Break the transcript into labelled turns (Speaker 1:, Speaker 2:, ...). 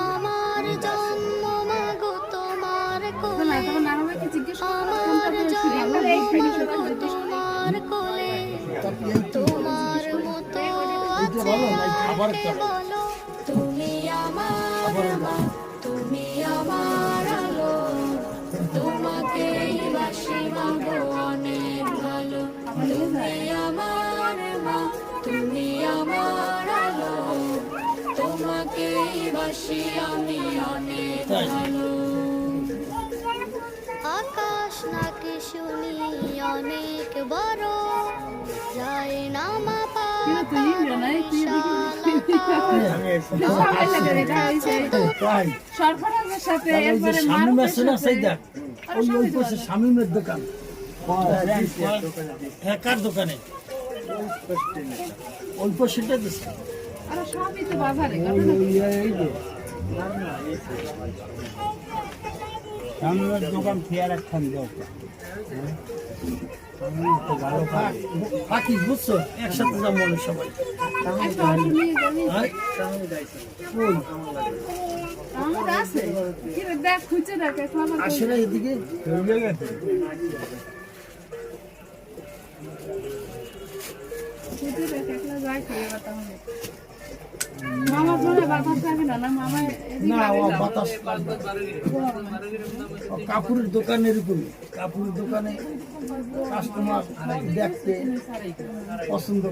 Speaker 1: আমার জন্ম মাগো তোমার কোলে, আমার জন্ম মাগো তোমার কোলে, তোমার মতো আছে আর কে বলো। তুমি আমার মা, তুমি আমার আলো, তোমাকেই বাসি মাগো অনেক ভালো। তুমি আমার মা, তুমি আমার আলো, তোমাকেই বাসি আমি অনেক ভালো। আকাশ নাকি শুনি অনেক বড়, যায় না মাপা
Speaker 2: শামীমের দোকান কার দোকানে অল্প সেটা দিচ্ছে দোকান ফেয়ার একখান পাখি বুঝছো একসাথে যাবো অনেক সবাই আসে না এদিকে
Speaker 3: মামা ধরে বাতাস লাগে না, মামা
Speaker 2: না বাতাস কাপড়ের দোকানে এরকম কাপড়ের দোকানে কাস্টমার দেখতে পছন্দ